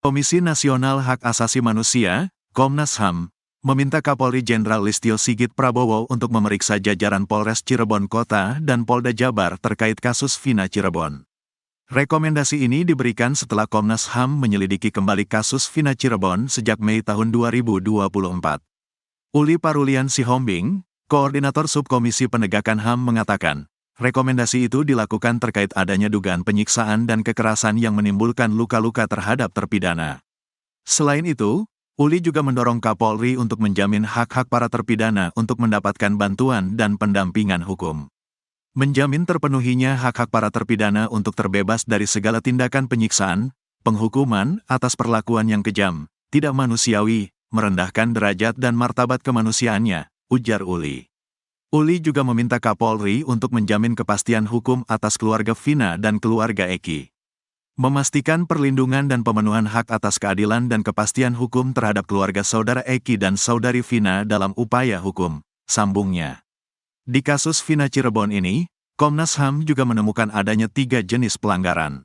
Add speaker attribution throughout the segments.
Speaker 1: Komisi Nasional Hak Asasi Manusia, Komnas HAM, meminta Kapolri Jenderal Listio Sigit Prabowo untuk memeriksa jajaran Polres Cirebon Kota dan Polda Jabar terkait kasus Vina Cirebon. Rekomendasi ini diberikan setelah Komnas HAM menyelidiki kembali kasus Vina Cirebon sejak Mei tahun 2024. Uli Parulian Sihombing, Koordinator Subkomisi Penegakan HAM mengatakan, rekomendasi itu dilakukan terkait adanya dugaan penyiksaan dan kekerasan yang menimbulkan luka-luka terhadap terpidana. Selain itu, Uli juga mendorong Kapolri untuk menjamin hak-hak para terpidana untuk mendapatkan bantuan dan pendampingan hukum. Menjamin terpenuhinya hak-hak para terpidana untuk terbebas dari segala tindakan penyiksaan, penghukuman atas perlakuan yang kejam, tidak manusiawi, merendahkan derajat dan martabat kemanusiaannya, ujar Uli. Uli juga meminta Kapolri untuk menjamin kepastian hukum atas keluarga Vina dan keluarga Eki. Memastikan perlindungan dan pemenuhan hak atas keadilan dan kepastian hukum terhadap keluarga saudara Eki dan saudari Vina dalam upaya hukum, sambungnya. Di kasus Vina Cirebon ini, Komnas HAM juga menemukan adanya 3 jenis pelanggaran.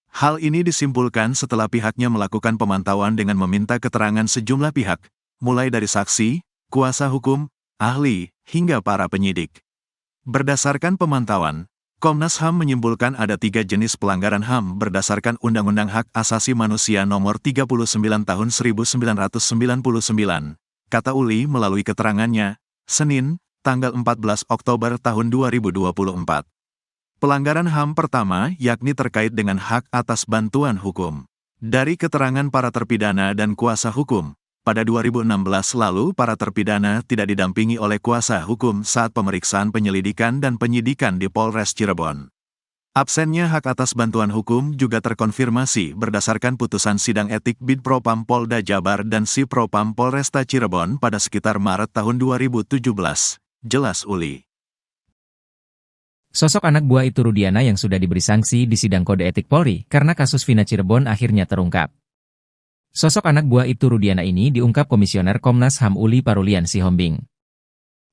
Speaker 1: Hal ini disimpulkan setelah pihaknya melakukan pemantauan dengan meminta keterangan sejumlah pihak, mulai dari saksi, kuasa hukum, ahli, hingga para penyidik. Berdasarkan pemantauan, Komnas HAM menyimpulkan ada 3 jenis pelanggaran HAM berdasarkan Undang-Undang Hak Asasi Manusia Nomor 39 Tahun 1999, kata Uli melalui keterangannya, Senin, tanggal 14 Oktober tahun 2024. Pelanggaran HAM pertama yakni terkait dengan hak atas bantuan hukum. Dari keterangan para terpidana dan kuasa hukum, pada 2016 lalu para terpidana tidak didampingi oleh kuasa hukum saat pemeriksaan penyelidikan dan penyidikan di Polres Cirebon. Absennya hak atas bantuan hukum juga terkonfirmasi berdasarkan putusan sidang etik Bid Propam Polda Jabar dan Si Propam Polresta Cirebon pada sekitar Maret tahun 2017, jelas Uli.
Speaker 2: Sosok anak buah Itu Rudiana yang sudah diberi sanksi di sidang kode etik Polri karena kasus Vina Cirebon akhirnya terungkap. Sosok anak buah Itu Rudiana ini diungkap Komisioner Komnas HAM Uli Parulian Sihombing.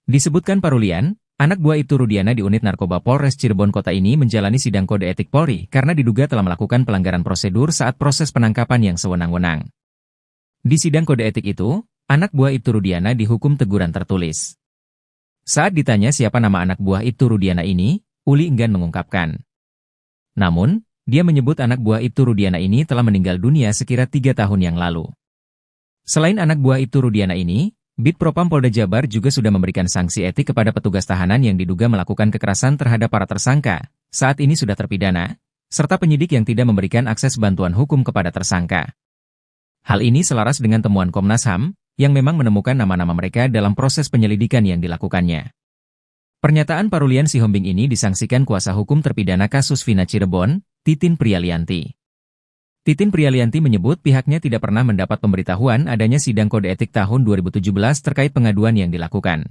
Speaker 2: Disebutkan Parulian, anak buah Itu Rudiana di unit narkoba Polres Cirebon Kota ini menjalani sidang kode etik Polri karena diduga telah melakukan pelanggaran prosedur saat proses penangkapan yang sewenang-wenang. Di sidang kode etik itu, anak buah Itu Rudiana dihukum teguran tertulis. Saat ditanya siapa nama anak buah Itu Rudiana ini, Uli enggan mengungkapkan. Namun, dia menyebut anak buah Itu Rudiana ini telah meninggal dunia sekira 3 tahun yang lalu. Selain anak buah Itu Rudiana ini, Bid Propam Polda Jabar juga sudah memberikan sanksi etik kepada petugas tahanan yang diduga melakukan kekerasan terhadap para tersangka, saat ini sudah terpidana, serta penyidik yang tidak memberikan akses bantuan hukum kepada tersangka. Hal ini selaras dengan temuan Komnas HAM, yang memang menemukan nama-nama mereka dalam proses penyelidikan yang dilakukannya. Pernyataan Parulian Sihombing ini disangsikan kuasa hukum terpidana kasus Vina Cirebon, Titin Prialianti. Titin Prialianti menyebut pihaknya tidak pernah mendapat pemberitahuan adanya sidang kode etik tahun 2017 terkait pengaduan yang dilakukan.